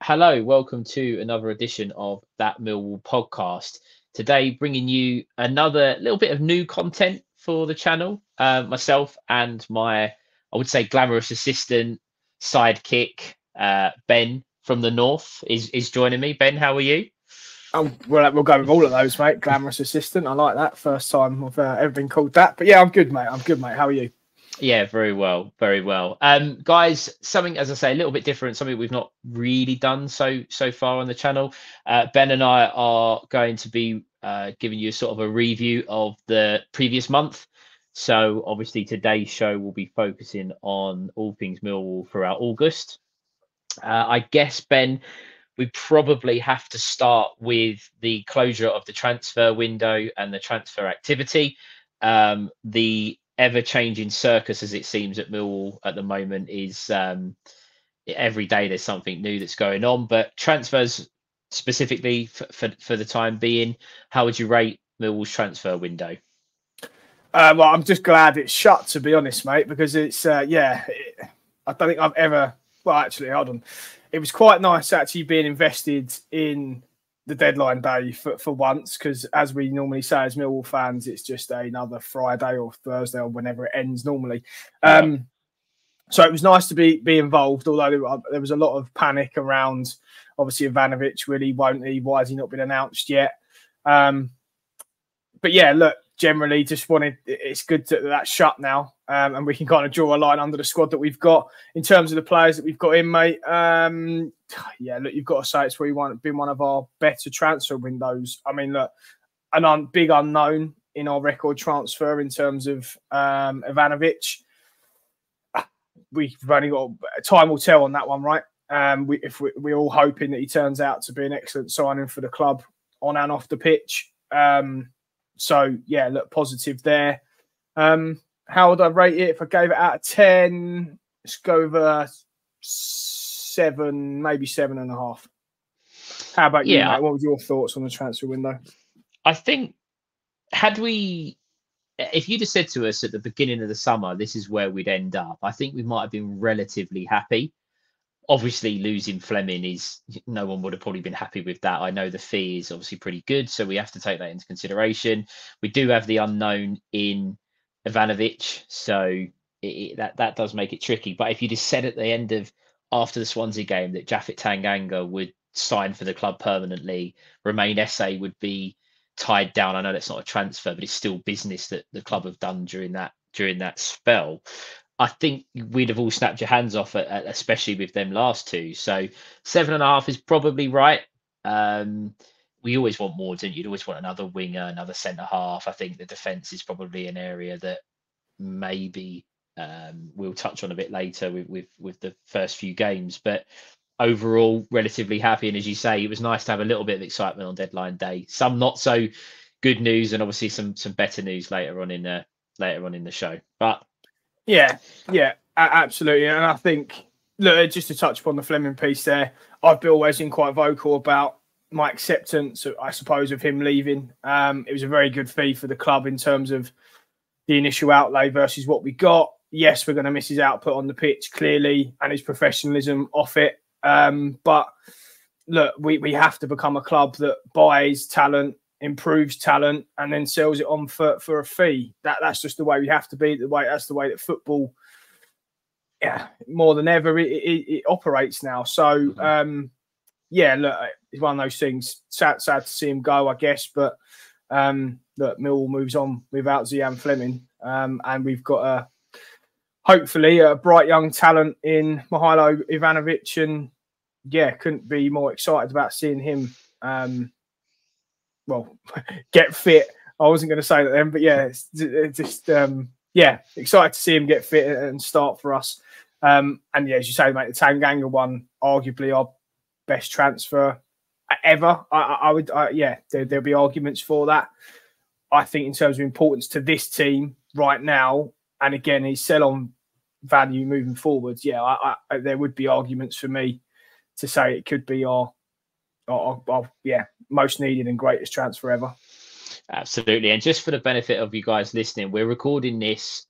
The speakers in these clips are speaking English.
Hello, welcome to another edition of That Millwall podcast. Today, bringing you another little bit of new content for the channel. Myself and my, I would say, glamorous assistant, sidekick, Ben from the north is joining me. Ben, how are you? Oh, we'll go with all of those, mate. Glamorous assistant. I like that. First time I've ever been called that. But yeah, I'm good, mate. How are you? Yeah, very well, very well. Guys, something, as I say, a little bit different, something we've not really done so far on the channel. Ben and I are going to be giving you sort of a review of the previous month. So obviously today's show will be focusing on all things Millwall throughout August. I guess, Ben, we probably have to start with the closure of the transfer window and the transfer activity. The ever-changing circus, as it seems at Millwall at the moment, is every day there's something new that's going on. But transfers specifically for the time being, how would you rate Millwall's transfer window? Well, I'm just glad it's shut, to be honest, mate, because it's I don't think I've ever. Well, actually, hold on. It was quite nice actually being invested in the deadline day for once, because as we normally say as Millwall fans, it's just another Friday or Thursday or whenever it ends normally. So it was nice to be involved, although there was a lot of panic around, obviously, Ivanovic. Will he, won't he? Why has he not been announced yet? But yeah, look, generally just it's good that that's shut now, and we can kind of draw a line under the squad that we've got in terms of the players that we've got in, mate. Yeah, look, you've got to say it's been one of our better transfer windows. I mean, look, big unknown in our record transfer in terms of Ivanovic. We've only got time will tell on that one, right? We're all hoping that he turns out to be an excellent signing for the club on and off the pitch. So yeah, look, positive there. How would I rate it if I gave it out of 10? Let's go over 7, maybe 7.5. How about you, mate? What were your thoughts on the transfer window? I think if you'd have said to us at the beginning of the summer, this is where we'd end up, I think we might have been relatively happy. Obviously, losing Fleming no one would have probably been happy with that. I know the fee is obviously pretty good, so we have to take that into consideration. We do have the unknown in Ivanovic, so that does make it tricky. But if you just said at the end after the Swansea game that Japhet Tanganga would sign for the club permanently, Romain Esse would be tied down. I know that's not a transfer, but it's still business that the club have done during that spell. I think we'd have all snapped your hands off, especially with them last two. So 7.5 is probably right. We always want more, don't you? You'd always want another winger, another centre half. I think the defence is probably an area that maybe we'll touch on a bit later with the first few games. But overall, relatively happy. And as you say, it was nice to have a little bit of excitement on deadline day. Some not so good news, and obviously some better news later on in the show. But yeah, absolutely. And I think, look, just to touch upon the Fleming piece there, I've always been quite vocal about my acceptance, I suppose, of him leaving. It was a very good fee for the club in terms of the initial outlay versus what we got. Yes, we're going to miss his output on the pitch, clearly, and his professionalism off it. But look, we have to become a club that buys talent, improves talent, and then sells it on for a fee. That's just the way we have to be. That's the way that football, more than ever, it operates now. So yeah, look, it's one of those things. Sad to see him go, I guess. But look, Millwall moves on without Zian Fleming, and we've got hopefully a bright young talent in Mihailo Ivanovic, and yeah, couldn't be more excited about seeing him. Well, get fit. I wasn't going to say that then, but yeah, it's just excited to see him get fit and start for us. And yeah, as you say, mate, the Tanganga one, arguably our best transfer ever. There'll be arguments for that. I think in terms of importance to this team right now, and again, his sell-on value moving forwards, there would be arguments for me to say it could be our most needed and greatest transfer ever. Absolutely. And just for the benefit of you guys listening, we're recording this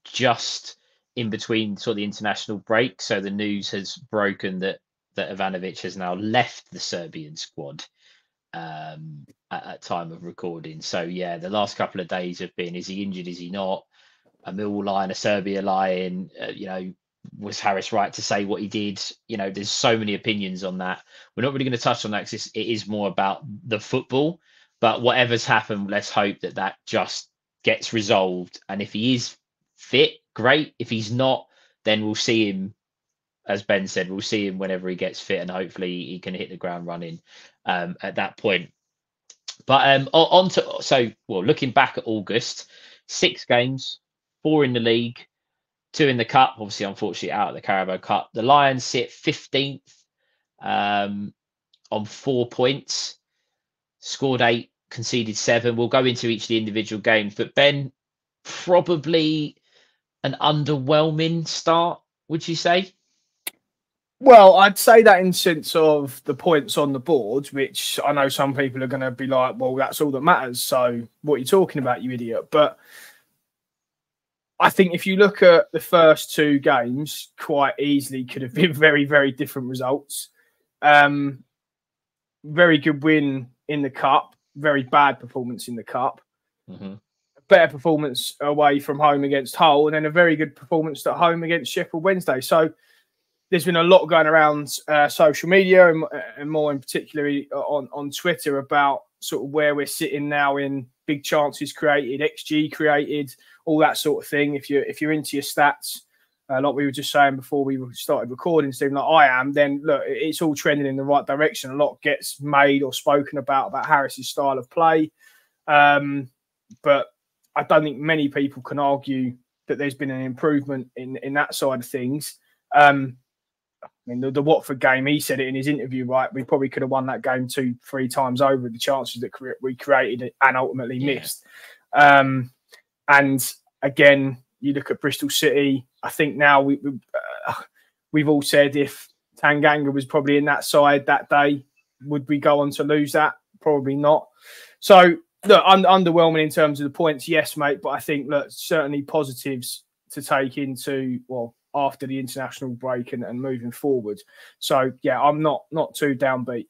just in between sort of the international break. So the news has broken that that Ivanovic has now left the Serbian squad at time of recording. So yeah, the last couple of days have been: is he injured? Is he not? A Millwall line, a Serbia line. Was Harris right to say what he did? There's so many opinions on that. We're not really going to touch on that because it is more about the football. But whatever's happened, let's hope that just gets resolved. And if he is fit, great. If he's not, then we'll see him. As Ben said, we'll see him whenever he gets fit, and hopefully he can hit the ground running at that point. But looking back at August, 6 games, 4 in the league, 2 in the cup. Obviously, unfortunately, out of the Carabao Cup. The Lions sit 15th on 4 points, scored 8, conceded 7. We'll go into each of the individual games, but Ben, probably an underwhelming start, would you say? Well, I'd say that in sense of the points on the board, which I know some people are going to be like, well, that's all that matters. So what are you talking about, you idiot? But I think if you look at the first 2 games, quite easily could have been very, very different results. Very good win in the cup, very bad performance in the cup. Mm-hmm. Better performance away from home against Hull, and then a very good performance at home against Sheffield Wednesday. So there's been a lot going around social media and more in particular on Twitter about sort of where we're sitting now in big chances created, XG created, all that sort of thing. If you're into your stats, like we were just saying before we started recording, Stephen, like I am, then look, it's all trending in the right direction. A lot gets made or spoken about Harris's style of play. But I don't think many people can argue that there's been an improvement in that side of things. I mean, the Watford game, he said it in his interview, right? We probably could have won that game 2-3 times over the chances that we created and ultimately missed. And again, you look at Bristol City. I think now we've all said if Tanganga was probably in that side that day, would we go on to lose that? Probably not. So, look, underwhelming in terms of the points, yes, mate. But I think, look, certainly positives to take into, after the international break and moving forward. So, yeah, I'm not too downbeat.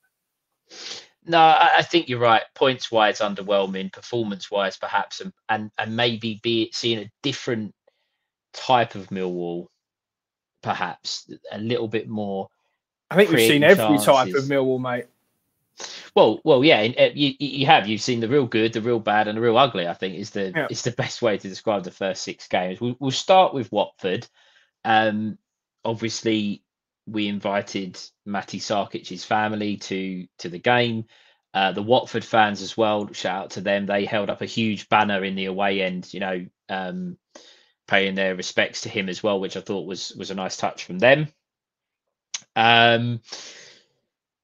No, I think you're right. Points-wise, underwhelming. Performance-wise, perhaps, and maybe seeing a different type of Millwall, perhaps a little bit more. I think we've seen every type of Millwall, mate. Well, yeah. You've seen the real good, the real bad, and the real ugly. I think is the best way to describe the first 6 games. We'll start with Watford. Obviously, we invited Matty Sarkic's family to the game. The Watford fans as well, shout out to them. They held up a huge banner in the away end, paying their respects to him as well, which I thought was a nice touch from them.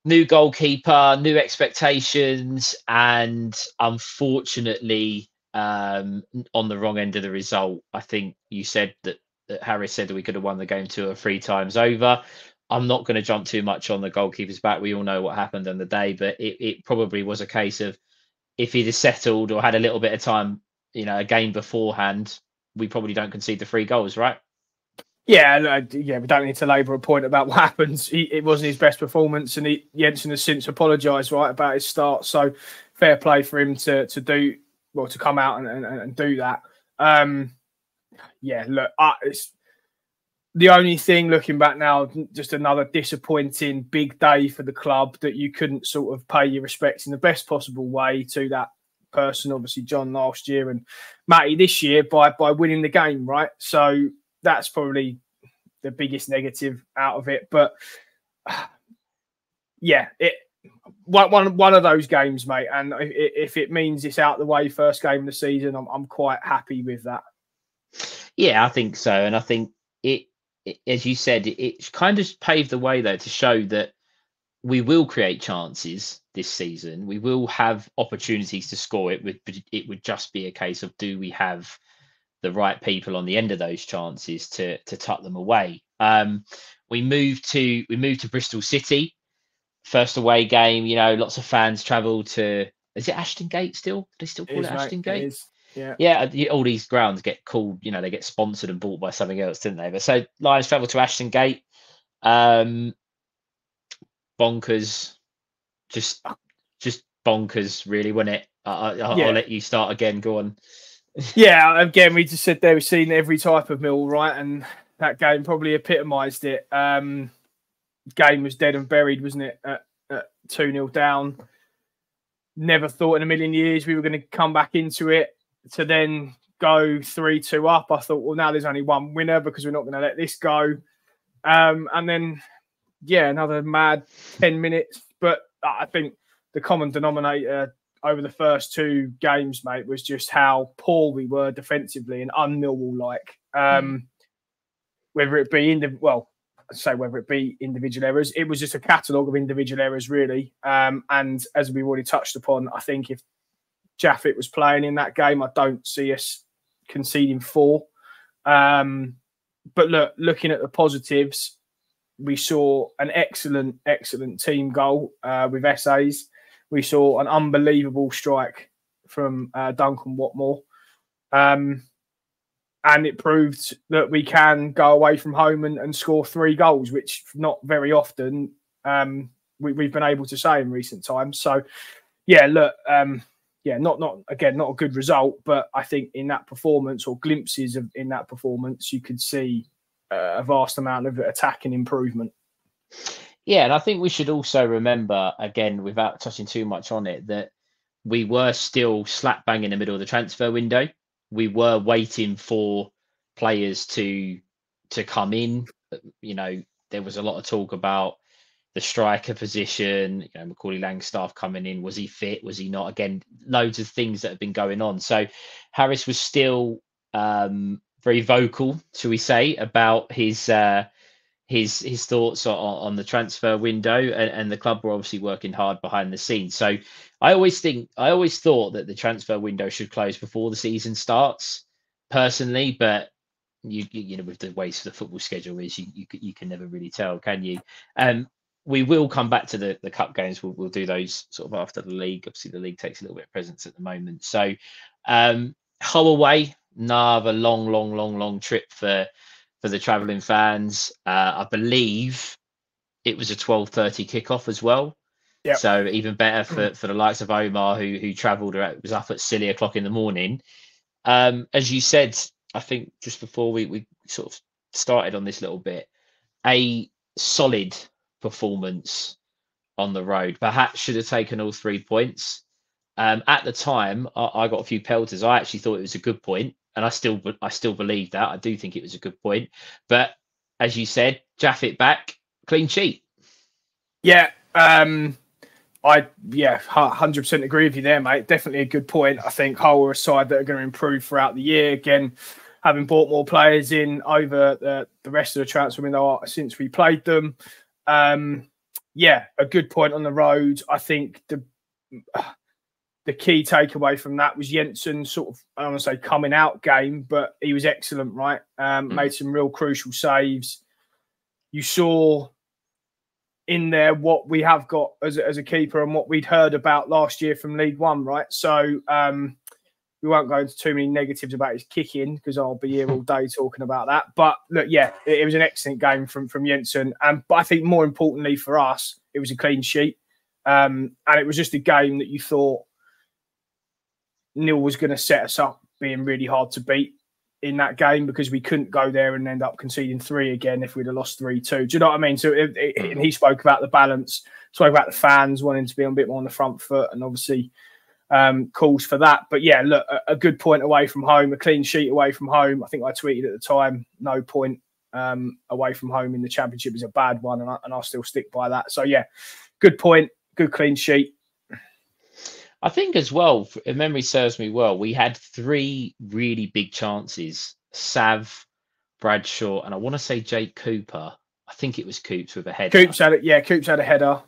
New goalkeeper, new expectations, and unfortunately, on the wrong end of the result. I think you said that Harris said that we could have won the game 2 or 3 times over. I'm not going to jump too much on the goalkeeper's back. We all know what happened on the day, but it probably was a case of if he'd have settled or had a little bit of time, a game beforehand, we probably don't concede the 3 goals, right? Yeah, we don't need to labour a point about what happens. It wasn't his best performance, and Jensen has since apologised, right, about his start. So fair play for him to come out and do that. Yeah, look, it's the only thing looking back now, just another disappointing big day for the club that you couldn't sort of pay your respects in the best possible way to that person, obviously John last year and Matty this year by winning the game, right? So that's probably the biggest negative out of it. But yeah, one of those games, mate. And if it means it's out the way first game of the season, I'm quite happy with that. Yeah, I think so. And I think it as you said, it kind of paved the way, though, to show that we will create chances this season. We will have opportunities to score. It would just be a case of, do we have the right people on the end of those chances to tuck them away? We moved to Bristol City, first away game. Lots of fans travel to. Is it Ashton Gate still? Do they still call it Ashton Gate? It is. Yeah, all these grounds get called, they get sponsored and bought by something else, didn't they? But so Lions travel to Ashton Gate. bonkers, just bonkers, really, wasn't it? I'll let you start again. Go on. Yeah, again, we just said there we've seen every type of Mill, right? And that game probably epitomised it. Game was dead and buried, wasn't it? At 2-0 down. Never thought in a million years we were going to come back into it to then go 3-2 up. I thought, well, now there's only one winner because we're not going to let this go. And then, yeah, another mad 10 minutes. But I think the common denominator over the first two games, mate, was just how poor we were defensively and un-Millwall-like. Whether it be whether it be individual errors, it was just a catalogue of individual errors, really. And as we've already touched upon, I think if Jaffet was playing in that game, I don't see us conceding 4. But looking at the positives, we saw an excellent team goal with essays. We saw an unbelievable strike from Duncan Watmore. And it proved that we can go away from home and score 3 goals, which not very often we've been able to say in recent times. So, yeah, look, not a good result, but I think in that performance or glimpses in that performance, you could see a vast amount of attacking improvement. Yeah, and I think we should also remember, again, without touching too much on it, that we were still slap bang in the middle of the transfer window. We were waiting for players to come in. You know, there was a lot of talk about the striker position. You know, Macaulay Langstaff coming in. Was he fit? Was he not? Again, loads of things that have been going on. So Harris was still very vocal, shall we say, about his thoughts on the transfer window, and the club were obviously working hard behind the scenes. So I always thought that the transfer window should close before the season starts, personally, but you know, with the way the football schedule is, you can never really tell, can you? We will come back to the cup games. We'll do those sort of after the league. Obviously, the league takes a little bit of presence at the moment. So Hull away, another long trip for the travelling fans. I believe it was a 12:30 kickoff as well. Yep. So even better for the likes of Omar, who travelled, was up at silly o'clock in the morning. As you said, I think just before we sort of started on this little bit, a solid performance on the road. Perhaps should have taken all 3 points. At the time, I got a few pelters. I actually thought it was a good point, and I still believe that. I do think it was a good point. But as you said, Jaffet back, clean sheet. Yeah, 100% agree with you there, mate. Definitely a good point. I think Hull are a side that are going to improve throughout the year. Again, having brought more players in over the rest of the transfer window since we played them. A good point on the road. I think the key takeaway from that was Jensen sort of, I don't want to say coming out game, but he was excellent, right? Made some real crucial saves. You saw in there what we have got as a keeper and what we'd heard about last year from League One, right? So we won't go into too many negatives about his kicking because I'll be here all day talking about that. But look, yeah, it was an excellent game from Jensen. But I think more importantly for us, it was a clean sheet. And it was just a game that you thought Neil was going to set us up being really hard to beat in that game because we couldn't go there and end up conceding 3 again if we'd have lost 3-2. Do you know what I mean? So and he spoke about the balance, spoke about the fans wanting to be a bit more on the front foot, and obviously calls for that. But yeah, look, a good point away from home, a clean sheet away from home. I think I tweeted at the time, no point away from home in the Championship is a bad one, and I'll still stick by that. So yeah, good point, good clean sheet. I think as well, if memory serves me well, we had 3 really big chances. Sav, Bradshaw, and I want to say Jake Cooper. I think it was Coops with a header. Coops had it. Yeah, Coops had a header.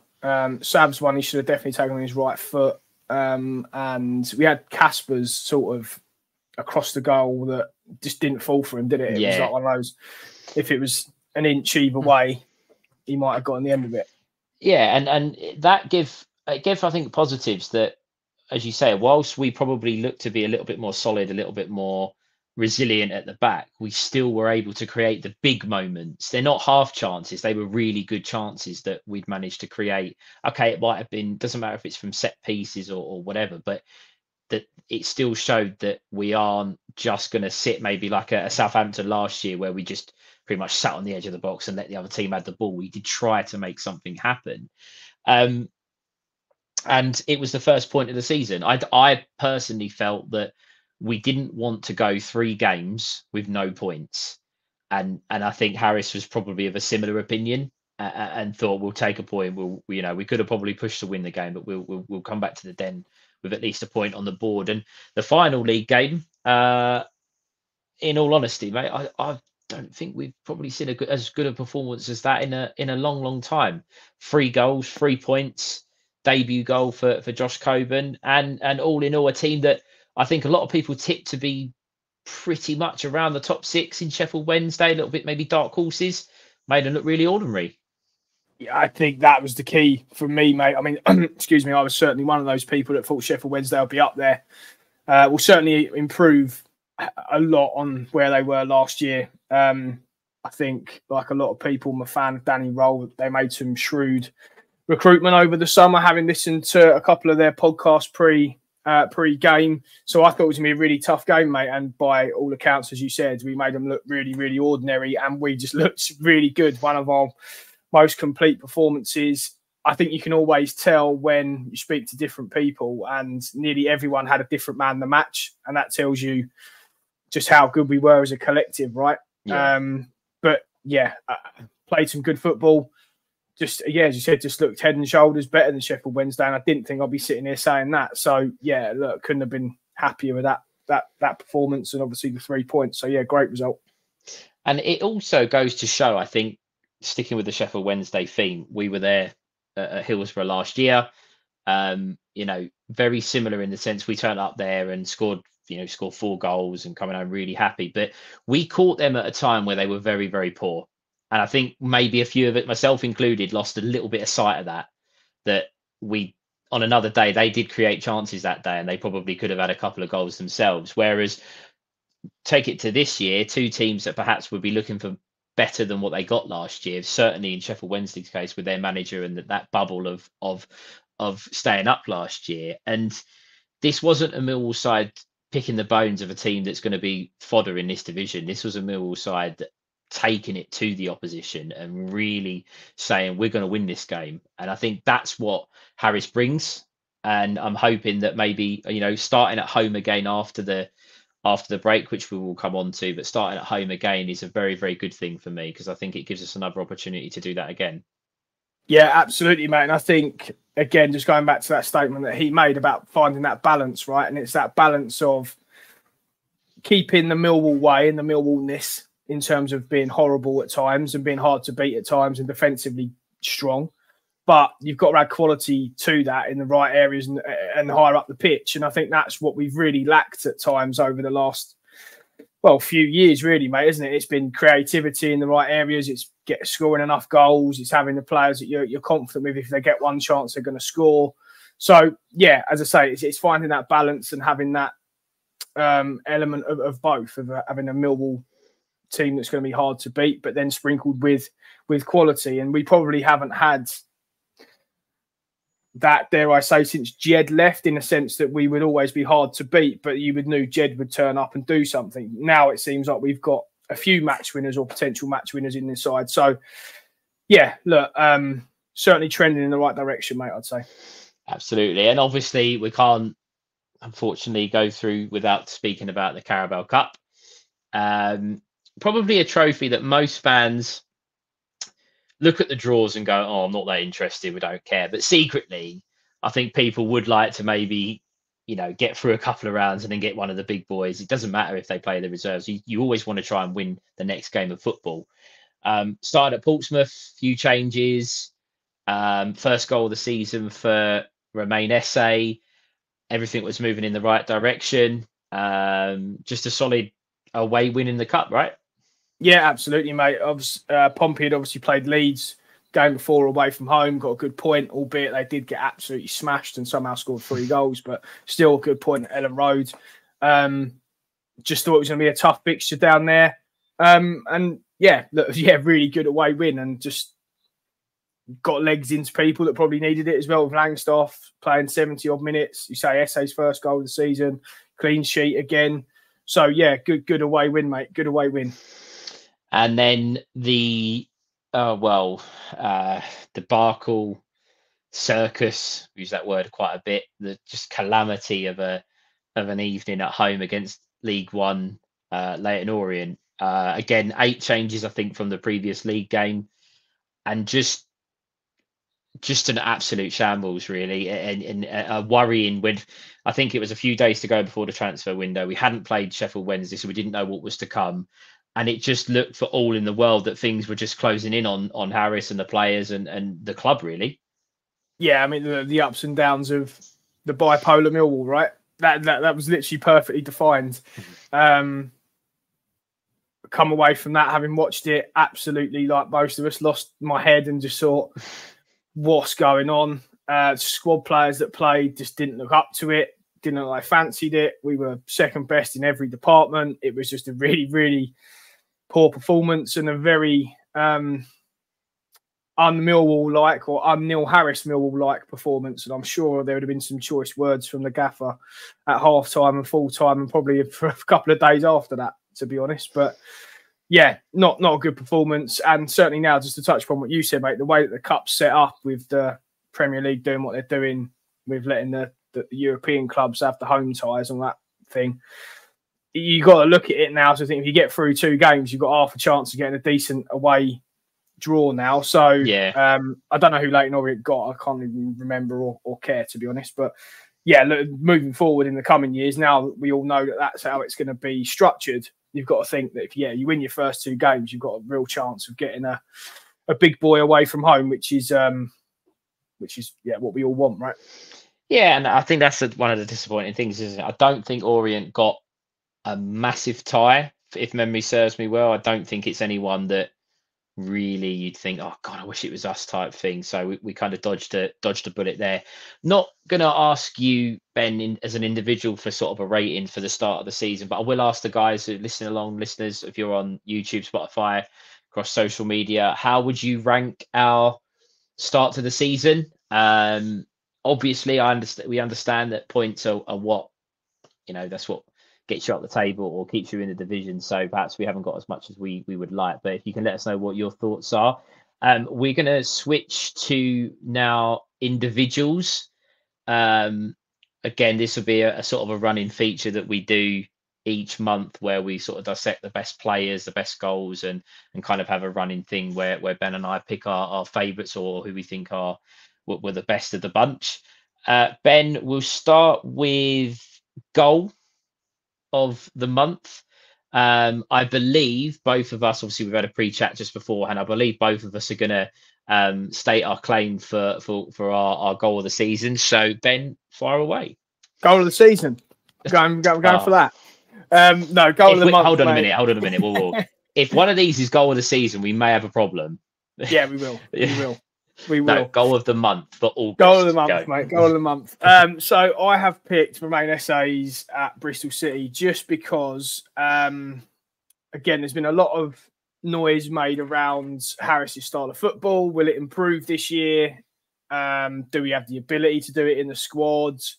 Sav's one he should have definitely taken on his right foot. And we had Casper's sort of across the goal that just didn't fall for him, did it? It was like one of those, if it was an inch either way, he might have gotten the end of it. Yeah, and that gave I think positives that, as you say, whilst we probably look to be a little bit more solid, a little bit more resilient at the back, we still were able to create the big moments. They're not half chances. They were really good chances that we'd managed to create. Okay, it might have been, doesn't matter if it's from set pieces or whatever, but that it still showed that we aren't just going to sit maybe like a Southampton last year where we just pretty much sat on the edge of the box and let the other team have the ball. We did try to make something happen. And it was the first point of the season. I personally felt that we didn't want to go 3 games with no points. And I think Harris was probably of a similar opinion and thought we'll take a point. We could have probably pushed to win the game, but we'll come back to the Den with at least a point on the board. And the final league game, in all honesty, mate, I don't think we've probably seen as good a performance as that in a long time. 3 goals, 3 points, debut goal for Josh Coburn, and all in all, a team that I think a lot of people tipped to be pretty much around the top 6 in Sheffield Wednesday, a little bit maybe dark horses, made them look really ordinary. Yeah, I think that was the key for me, mate. I mean, excuse me, I was certainly one of those people that thought Sheffield Wednesday would be up there. Will certainly improve a lot on where they were last year. I think, like a lot of people, I'm a fan of Danny Roll. They made some shrewd recruitment over the summer, having listened to a couple of their podcasts pre-game. So I thought it was going to be a really tough game, mate. And by all accounts, as you said, we made them look really, really ordinary, and we just looked really good. One of our most complete performances. I think you can always tell when you speak to different people, and nearly everyone had a different man in the match. And that tells you just how good we were as a collective, right? Yeah. Played some good football. Just, as you said, just looked head and shoulders better than Sheffield Wednesday. And I didn't think I'd be sitting here saying that. So, look, couldn't have been happier with that performance, and obviously the 3 points. So, great result. And it also goes to show, I think, sticking with the Sheffield Wednesday theme, we were there at Hillsborough last year. Very similar in the sense we turned up there and scored 4 goals and coming home really happy. But we caught them at a time where they were very, very poor. And I think maybe a few of it, myself included, lost a little bit of sight of that we, on another day, they did create chances that day and they probably could have had a couple of goals themselves. Whereas take it to this year, 2 teams that perhaps would be looking for better than what they got last year, certainly in Sheffield Wednesday's case with their manager and that bubble of staying up last year. And this wasn't a Millwall side picking the bones of a team that's going to be fodder in this division. This was a Millwall side that taking it to the opposition and really saying we're going to win this game. And I think that's what Harris brings. And I'm hoping that maybe, starting at home again after the break, which we will come on to, but starting at home again is a very, very good thing for me, because I think it gives us another opportunity to do that again. Yeah, absolutely, mate. And I think, again, just going back to that statement that he made about finding that balance, right? And it's that balance of keeping the Millwall way and the Millwallness in terms of being horrible at times and being hard to beat at times and defensively strong. But you've got to add quality to that in the right areas and higher up the pitch. And I think that's what we've really lacked at times over the last, few years, really, mate, isn't it? It's been creativity in the right areas. It's scoring enough goals. It's having the players that you're confident with. If they get one chance, they're going to score. So, as I say, it's finding that balance and having that element of both, of having a Millwall team that's going to be hard to beat, but then sprinkled with quality. And we probably haven't had that, dare I say, since Jed left, in a sense that we would always be hard to beat, but you would know Jed would turn up and do something. Now it seems like we've got a few match winners or potential match winners in this side. So, look, certainly trending in the right direction, mate, I'd say. Absolutely. And obviously we can't, unfortunately, go through without speaking about the Carabao Cup. Probably a trophy that most fans look at the draws and go, I'm not that interested, we don't care. But secretly, I think people would like to maybe, get through a couple of rounds and then get one of the big boys. It doesn't matter if they play the reserves. You always want to try and win the next game of football. Started at Portsmouth, few changes. First goal of the season for Romain Esse. Everything was moving in the right direction. Just a solid away win in the cup, right? Yeah, absolutely, mate. Pompey had obviously played Leeds game before away from home, got a good point, albeit they did get absolutely smashed and somehow scored 3 goals, but still a good point at Ellen Road. Just thought it was going to be a tough fixture down there. And yeah, look, yeah, really good away win, and just got legs into people that probably needed it as well. With Langstaff playing 70 odd minutes, you say SA's first goal of the season, clean sheet again. So yeah, good away win, mate. Good away win. And then the debacle circus, use that word quite a bit. The just calamity of an evening at home against League One Leyton Orient. Again, 8 changes I think from the previous league game, and just an absolute shambles, really, and worrying. When I think it was a few days to go before the transfer window, we hadn't played Sheffield Wednesday, so we didn't know what was to come, and it just looked for all in the world that things were just closing in on Harris and the players and the club, really. Yeah, I mean the ups and downs of the bipolar Millwall, right? That was literally perfectly defined. Come away from that, having watched it, absolutely, like most of us, lost my head and just thought, what's going on? Squad players that played just didn't look up to it, didn't look like fancied it. We were second best in every department. It was just a really, really poor performance, and a very un-Millwall-like or un-Neil Harris Millwall-like performance. And I'm sure there would have been some choice words from the gaffer at half-time and full-time, and probably for a couple of days after that, to be honest. But yeah, not a good performance. And certainly now, just to touch upon what you said, mate, the way that the Cup's set up with the Premier League doing what they're doing, with letting the European clubs have the home ties and that thing, you got to look at it now. So I think if you get through 2 games, you've got half a chance of getting a decent away draw now. So yeah, I don't know who Leyton Orient got. I can't even remember or care, to be honest. But yeah, look, moving forward in the coming years, now we all know that that's how it's going to be structured. You've got to think that if you win your first 2 games, you've got a real chance of getting a big boy away from home, which is what we all want, right? Yeah, and I think that's one of the disappointing things, isn't it? I don't think Orient got a massive tie, if memory serves me well. I don't think it's anyone that really you'd think, oh God, I wish it was us type thing. So we kind of dodged a bullet there. Not going to ask you, Ben, as an individual for sort of a rating for the start of the season, but I will ask the guys who listen along, listeners, if you're on YouTube, Spotify, across social media, how would you rank our start to the season? Obviously, we understand that points are what, that's what gets you up the table or keeps you in the division. So perhaps we haven't got as much as we would like. But if you can let us know what your thoughts are. We're going to switch to now individuals. Again, this will be a sort of a running feature that we do each month, where we sort of dissect the best players, the best goals, and kind of have a running thing where Ben and I pick our favourites or who we think were the best of the bunch. Ben, we'll start with goal of the month. I believe both of us, obviously we've had a pre-chat just beforehand, I believe both of us are going to state our claim for our goal of the season. So Ben, fire away. Goal of the season. Going for that. No, goal of the month. Hold on a minute. Whoa. If one of these is goal of the season, we may have a problem. Yeah, we will. We will. No, goal of the month for August. Goal of the month, mate. Goal of the month. So I have picked Remain SA's at Bristol City just because, again, there's been a lot of noise made around Harris's style of football. Will it improve this year? Do we have the ability to do it in the squads?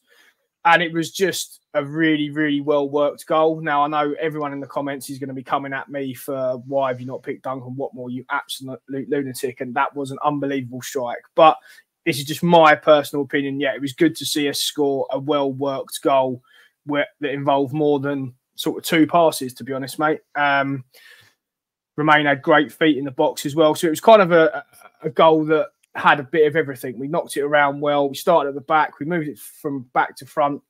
And it was just a really, really well-worked goal. Now, I know everyone in the comments is going to be coming at me for why have you not picked Duncan Watmore, you absolute lunatic, and that was an unbelievable strike. But this is just my personal opinion. Yeah, it was good to see us score a well-worked goal that involved more than sort of 2 passes, to be honest, mate. Remain had great feet in the box as well. So it was kind of a goal that had a bit of everything. We knocked it around well. We started at the back. We moved it from back to front,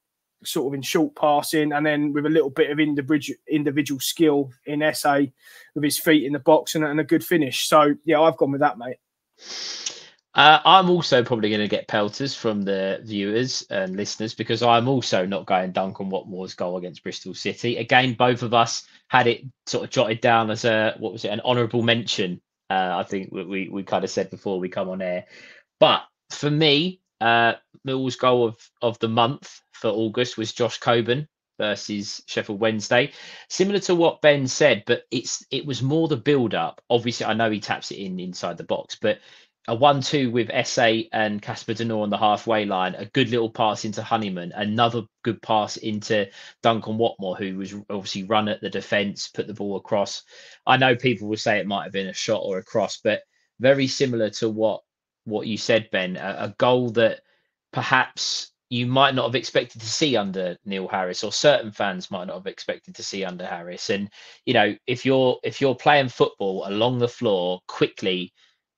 sort of in short passing, and then with a little bit of individual skill in SA with his feet in the box and a good finish. So, yeah, I've gone with that, mate. I'm also probably going to get pelters from the viewers and listeners because I'm also not going Duncan Watmore's goal against Bristol City. Again, both of us had it sort of jotted down as an honourable mention. I think we kind of said before we come on air. But for me, Millwall's goal of the month for August was Josh Coburn. versus Sheffield Wednesday. Similar to what Ben said, but it was more the build-up. Obviously, I know he taps it in inside the box, but a 1-2 with Esse and Casper De Norre on the halfway line, a good little pass into Honeyman, another good pass into Duncan Watmore, who was obviously run at the defence, put the ball across. I know people will say it might have been a shot or a cross, but very similar to what you said, Ben, a goal that perhaps you might not have expected to see under Neil Harris, or certain fans might not have expected to see under Harris. And if you're playing football along the floor quickly,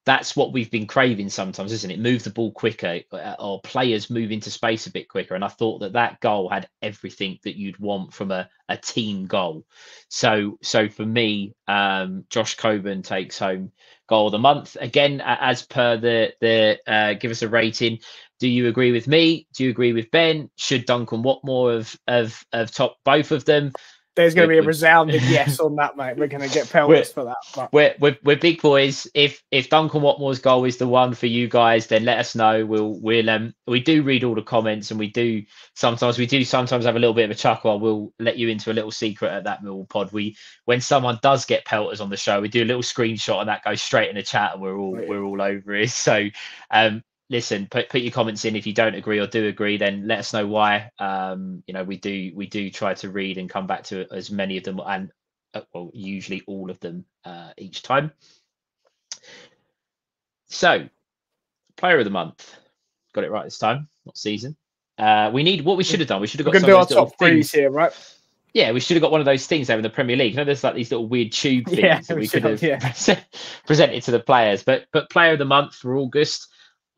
that's what we've been craving sometimes, isn't it? Move the ball quicker, or players move into space a bit quicker. And I thought that goal had everything that you'd want from a team goal. So for me, Josh Coburn takes home goal of the month. Again, as per the give us a rating. Do you agree with me? Do you agree with Ben? Should Duncan Watmore have topped both of them? There's going to be a resounding yes on that, mate. We're going to get pelters for that. But we're big boys. If Duncan Watmore's goal is the one for you guys, then let us know. We do read all the comments, and we do sometimes have a little bit of a chuckle. We'll let you into a little secret at that Millwall pod. When someone does get pelters on the show, we do a little screenshot, and that goes straight in the chat, and we're all over it. So listen, put your comments in if you don't agree or do agree, then let us know why. We do try to read and come back to as many of them, and usually all of them each time. So, player of the month, got it right this time, not season. We should have done. We should have got some of those top things here, right? Yeah, we should have got one of those things there in the Premier League. There's like these little weird tube things that we could have presented to the players. But player of the month for August.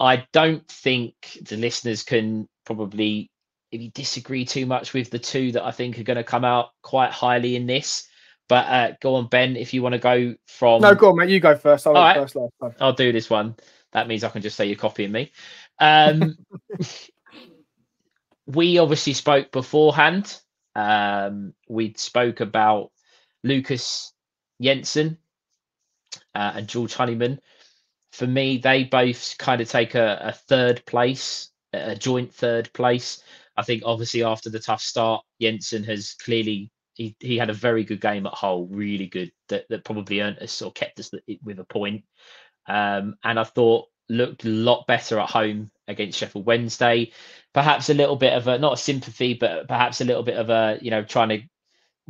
I don't think the listeners can probably maybe disagree too much with the two that I think are going to come out quite highly in this. But go on, Ben, if you want to go from... No, go on, mate. You go first. I'll go first last time. I'll do this one. That means I can just say you're copying me. We obviously spoke beforehand. We spoke about Lucas Jensen and George Honeyman. For me, they both kind of take a third place, a joint third place. I think obviously after the tough start, Jensen has clearly, he had a very good game at Hull, really good, that probably earned us or kept us with a point. And I thought looked a lot better at home against Sheffield Wednesday. Perhaps a little bit of not a sympathy, but perhaps a little bit of a, trying to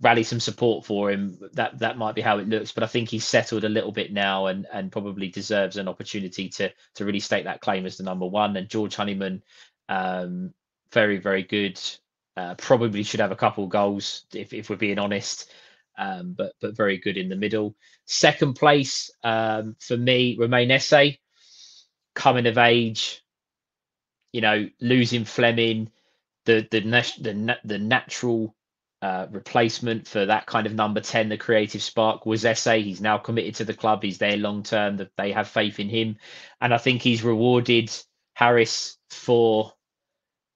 rally some support for him. That might be how it looks, but I think he's settled a little bit now and probably deserves an opportunity to really stake that claim as the number one. And George Honeyman, very, very good. Probably should have a couple of goals if we're being honest, but very good in the middle. Second place for me, Romain Esse, coming of age, losing Fleming, the natural replacement for that kind of number 10, the creative spark, was Esse. He's now committed to the club. He's there long term. That they have faith in him, and I think he's rewarded Harris for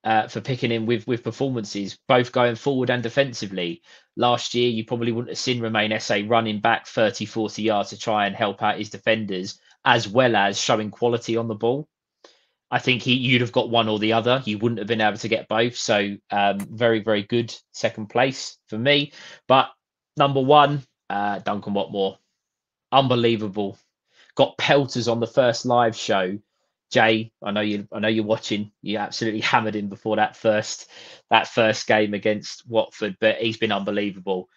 picking him with performances, both going forward and defensively. Last year, you probably wouldn't have seen Romain Esse running back 30, 40 yards to try and help out his defenders, as well as showing quality on the ball. I think you'd have got one or the other. You wouldn't have been able to get both. So very, very good second place for me. But number one, Duncan Watmore. Unbelievable. Got pelters on the first live show. Jay, I know you're watching. You absolutely hammered him before that first game against Watford, but he's been unbelievable.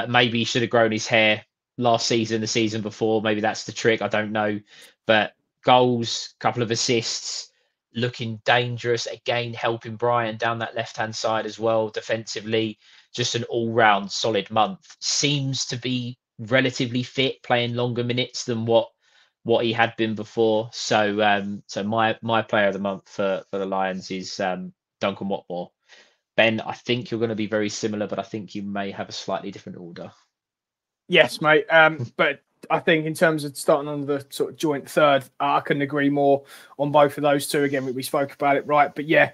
Maybe he should have grown his hair last season, the season before. Maybe that's the trick. I don't know. But goals, couple of assists, looking dangerous again, helping Brian down that left-hand side as well defensively. Just an all-round solid month. Seems to be relatively fit, playing longer minutes than what he had been before. So my player of the month for the Lions is Duncan Watmore. Ben, I think you're going to be very similar, but I think you may have a slightly different order. Yes, mate. But I think in terms of starting on the sort of joint third, I couldn't agree more on both of those two. Again, we spoke about it, right? But yeah,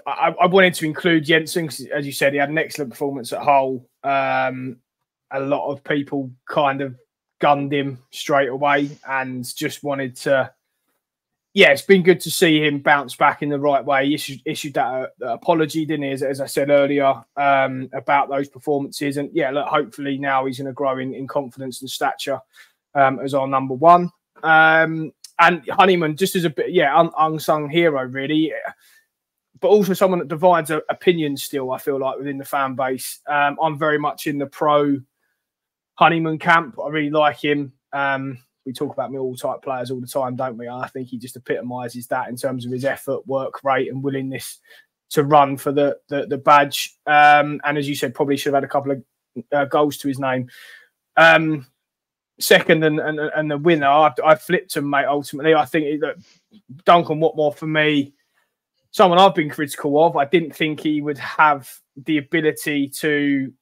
I wanted to include Jensen, as you said, he had an excellent performance at Hull. A lot of people kind of gunned him straight away and just wanted to, yeah, it's been good to see him bounce back in the right way. He issued that apology, didn't he, as I said earlier, about those performances. And yeah, look, hopefully now he's going to grow in confidence and stature as our number one. And Honeyman, just as a bit, unsung hero, really, but also someone that divides opinions still, I feel like, within the fan base. I'm very much in the pro Honeyman camp. I really like him. We talk about Millwall type players all the time, don't we? I think he just epitomises that in terms of his effort, work rate, and willingness to run for the badge. And as you said, probably should have had a couple of goals to his name. Second and the winner, I flipped him, mate. Ultimately, I think that Duncan Watmore, for me, someone I've been critical of. I didn't think he would have the ability to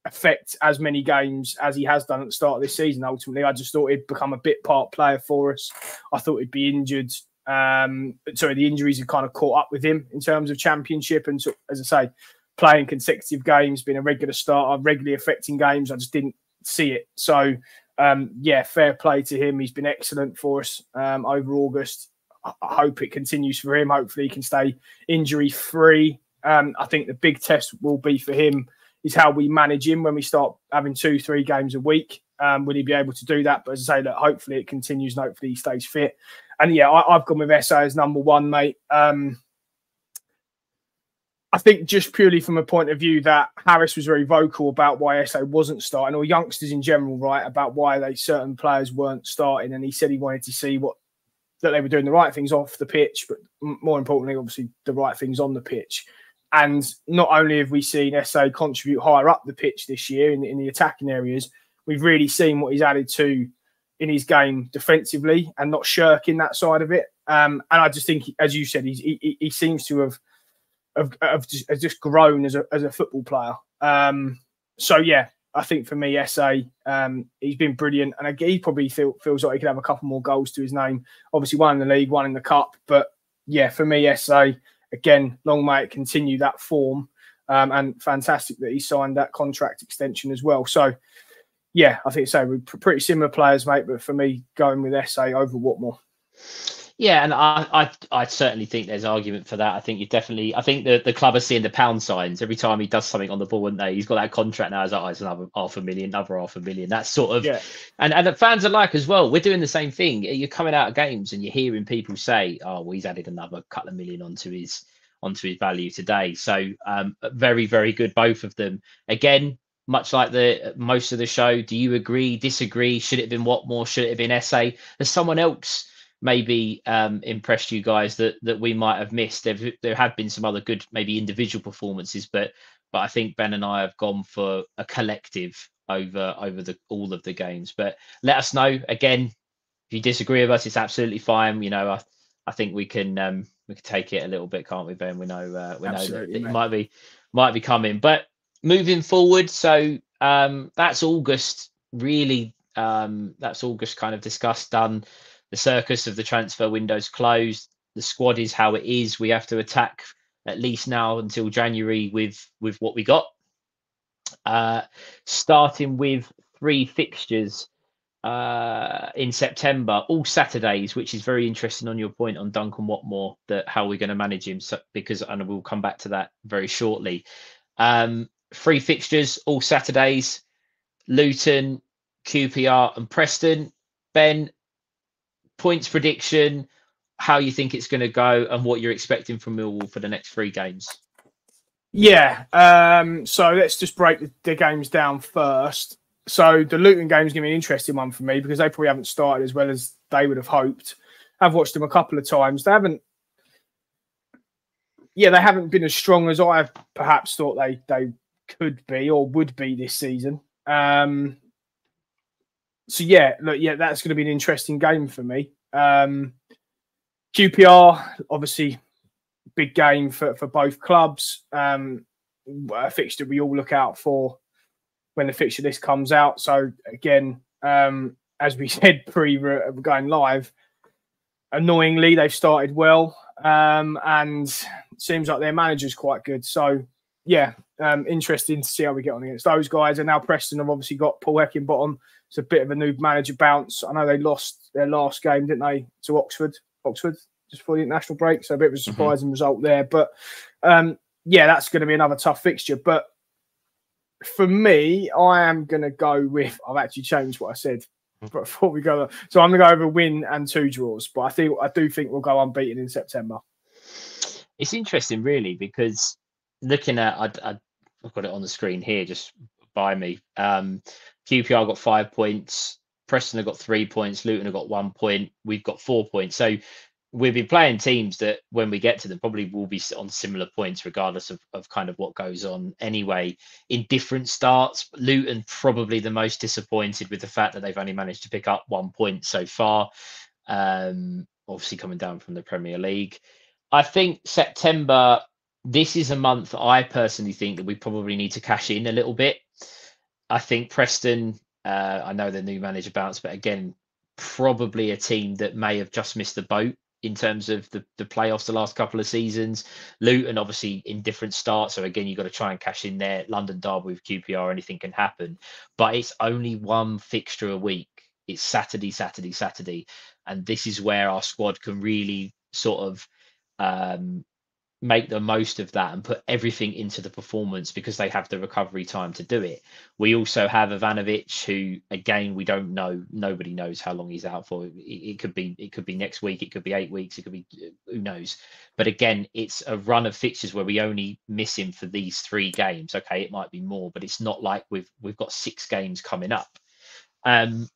affect as many games as he has done at the start of this season. Ultimately, I just thought he'd become a bit part player for us. I thought he'd be injured. The injuries had kind of caught up with him in terms of Championship. And so, as I say, playing consecutive games, being a regular starter, regularly affecting games, I just didn't see it. So, fair play to him. He's been excellent for us over August. I hope it continues for him. Hopefully he can stay injury-free. I think the big test will be for him is how we manage him when we start having 2-3 games a week. Will he be able to do that? But as I say, look, hopefully it continues and hopefully he stays fit. And yeah, I've gone with SA as number one, mate. I think just purely from a point of view that Harris was very vocal about why SA wasn't starting, or youngsters in general, right, about why certain players weren't starting. And he said he wanted to see that they were doing the right things off the pitch, but more importantly, obviously, the right things on the pitch. And not only have we seen SA contribute higher up the pitch this year in the attacking areas, we've really seen what he's added to in his game defensively and not shirking that side of it. And I just think, as you said, he seems to have just grown as a football player. I think for me, SA, he's been brilliant. And he probably feels like he could have a couple more goals to his name. Obviously, one in the league, one in the cup. But yeah, for me, SA, again, long may it continue that form. And fantastic that he signed that contract extension as well. So, yeah, I think so. We're pretty similar players, mate. But for me, going with SA over Watmore. Yeah, and I certainly think there's argument for that. I think the club are seeing the pound signs every time he does something on the ball, aren't they? He's got that contract now. It's another $500,000, another $500,000. That's sort of, yeah. And the fans are like as well. We're doing the same thing. You're coming out of games and you're hearing people say, "Oh, well, he's added another couple of million onto his value today." So very, very good, both of them. Again, much like most of the show, do you agree, disagree? Should it have been Watmore? Should it have been SA? There's someone else maybe impressed you guys that we might have missed. There have been some other good maybe individual performances, but I think Ben and I have gone for a collective over all of the games. But let us know again if you disagree with us. It's absolutely fine. You know, I think we can take it a little bit, can't we, Ben? We know that it might be coming. But moving forward, so that's August really. That's August kind of discussed, done. The circus of the transfer window's closed. The squad is how it is. We have to attack at least now until January with what we got. Starting with 3 fixtures in September, all Saturdays, which is very interesting on your point on Duncan Watmore, that how we're going to manage him, and we'll come back to that very shortly. 3 fixtures, all Saturdays: Luton, QPR, and Preston. Ben, points prediction, how you think it's going to go, and what you're expecting from Millwall for the next 3 games. Yeah, so let's just break the games down first. So the Luton game is going to be an interesting one for me because they probably haven't started as well as they would have hoped. I've watched them a couple of times. They haven't been as strong as I perhaps thought they could be or would be this season. So that's going to be an interesting game for me. QPR, obviously, big game for both clubs. A fixture we all look out for when the fixture list comes out. So again, as we said going live, annoyingly they've started well, and it seems like their manager's quite good. So yeah, interesting to see how we get on against those guys. And now Preston have obviously got Paul Heckingbottom. It's a bit of a new manager bounce. I know they lost their last game, didn't they, to Oxford just before the international break. So a bit of a surprising result there. But yeah, that's going to be another tough fixture. But for me, I am going to go with, I've actually changed what I said before we go. So I'm going to go over a win and 2 draws. But I do think we'll go unbeaten in September. It's interesting, really, because looking at, I've got it on the screen here, just by me. QPR got 5 points. Preston have got 3 points. Luton have got 1 point. We've got 4 points. So we've been playing teams that when we get to them probably will be on similar points regardless of kind of what goes on anyway in different starts. Luton probably the most disappointed with the fact that they've only managed to pick up 1 point so far, obviously coming down from the Premier League. I think September, this is a month I personally think that we probably need to cash in a little bit. I think Preston, I know the new manager bounce, but again, probably a team that may have just missed the boat in terms of the playoffs the last couple of seasons. Luton obviously in different starts, so again you've got to try and cash in there. London derby with QPR, anything can happen, but it's only one fixture a week. It's Saturday, and this is where our squad can really sort of make the most of that and put everything into the performance because they have the recovery time to do it. We also have Ivanovic, who again we don't know. Nobody knows how long he's out for. It could be next week. It could be 8 weeks. It could be who knows. But again, it's a run of fixtures where we only miss him for these 3 games. Okay, it might be more, but it's not like we've got 6 games coming up. I'm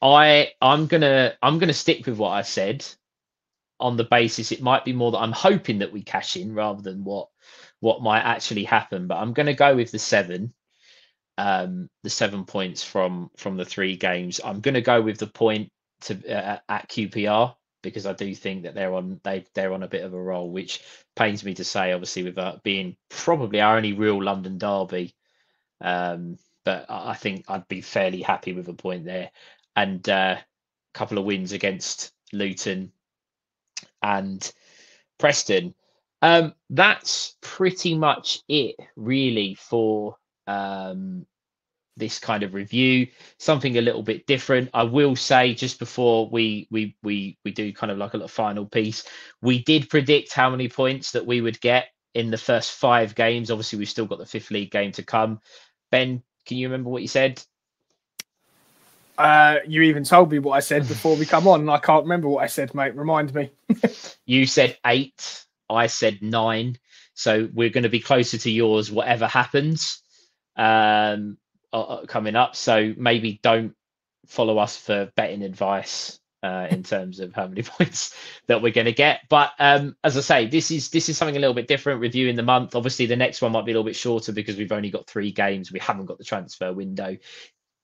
gonna stick with what I said, on the basis it might be more that I'm hoping that we cash in rather than what might actually happen. But I'm going to go with the 7 points from the 3 games. I'm going to go with the point to at QPR because I do think that they're on a bit of a roll, which pains me to say, obviously, with being probably our only real London derby. But I think I'd be fairly happy with a point there, and a couple of wins against Luton and Preston. That's pretty much it really for this kind of review. Something a little bit different. I will say just before we do kind of like a little final piece, we did predict how many points that we would get in the first 5 games. Obviously we've still got the 5th league game to come. Ben, can you remember what you said? You even told me what I said before we come on, and I can't remember what I said, mate. Remind me. You said 8. I said 9. So we're going to be closer to yours, whatever happens coming up. So maybe don't follow us for betting advice in terms of how many points that we're going to get. But as I say, this is something a little bit different. Reviewing the month. Obviously, the next one might be a little bit shorter because we've only got 3 games. We haven't got the transfer window.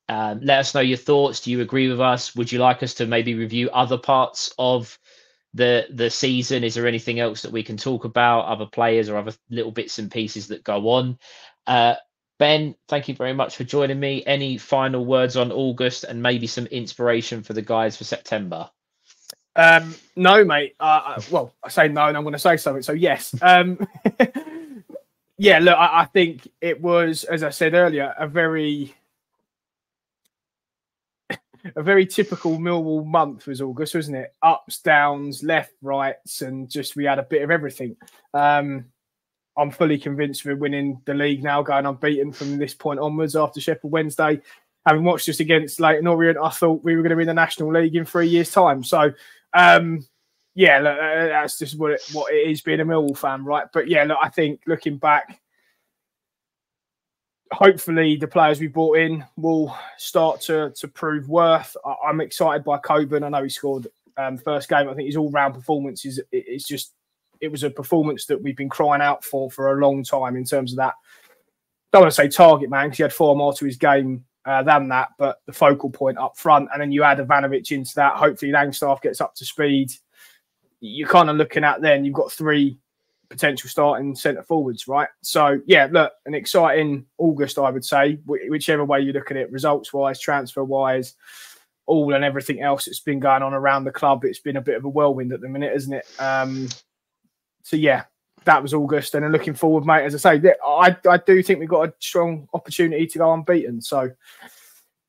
Let us know your thoughts. Do you agree with us? Would you like us to maybe review other parts of the season? Is there anything else that we can talk about, other players or other little bits and pieces that go on? Ben, thank you very much for joining me. Any final words on August and maybe some inspiration for the guys for September? No, mate. Well, I say no and I'm going to say something. So yes. Yeah, look, I think it was, as I said earlier, a very typical Millwall month was August, wasn't it? Ups, downs, left, rights, and just we had a bit of everything. I'm fully convinced we're winning the league now, going unbeaten from this point onwards after Sheffield Wednesday. Having watched us against Leyton Orient, I thought we were going to win the National League in 3 years' time. So, yeah, look, that's just what it is being a Millwall fan, right? But yeah, look, I think looking back, hopefully the players we brought in will start to prove worth. I'm excited by Coburn. I know he scored first game. I think his all-round performance it was a performance that we've been crying out for a long time in terms of that. Don't want to say target man because he had 4 more to his game than that, but the focal point up front. And then you add Ivanovic into that. Hopefully Langstaff gets up to speed. You're kind of looking at then you've got 3 potential starting centre forwards, right? So yeah, look, an exciting August, I would say, whichever way you look at it, results wise, transfer wise, all and everything else that's been going on around the club. It's been a bit of a whirlwind at the minute, isn't it? So yeah, that was August. And then looking forward, mate, as I say, I do think we've got a strong opportunity to go unbeaten. So,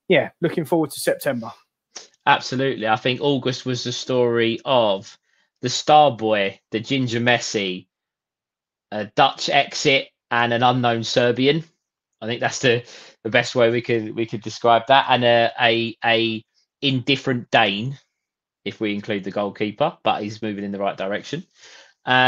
yeah, looking forward to September. Absolutely. I think August was the story of the star boy, the Ginger Messi, a Dutch exit, and an unknown Serbian. I think that's the best way we could describe that. And a indifferent Dane, if we include the goalkeeper, but he's moving in the right direction.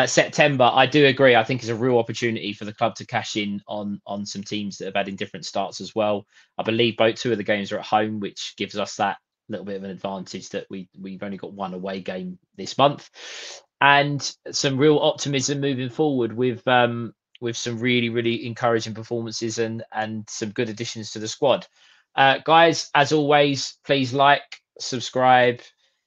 September, I do agree. I think is a real opportunity for the club to cash in on some teams that have had indifferent starts as well. I believe both two of the games are at home, which gives us that little bit of an advantage that we've only got one away game this month, and some real optimism moving forward with some really encouraging performances and some good additions to the squad. Guys, as always, please like, subscribe,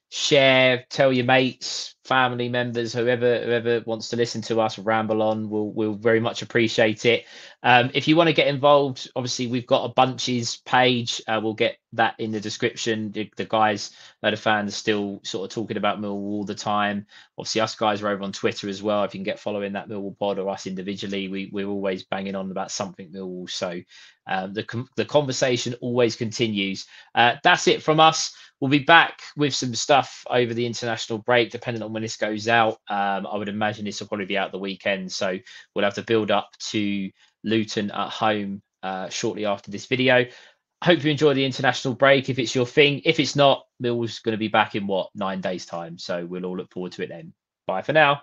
share, tell your mates, family members, whoever wants to listen to us ramble on. We'll very much appreciate it. If you want to get involved, obviously we've got a bunches page. We'll get that in the description. The guys, the fans, are still sort of talking about Millwall all the time. Obviously, us guys are over on Twitter as well. If you can get following that Millwall pod or us individually, we're always banging on about something Millwall. So the conversation always continues. That's it from us. We'll be back with some stuff over the international break, depending on when this goes out. I would imagine this will probably be out the weekend. So we'll have to build up to Luton at home shortly after this video. Hope you enjoy the international break if it's your thing. If it's not, Millwall's going to be back in 9 days' time. So we'll all look forward to it then. Bye for now.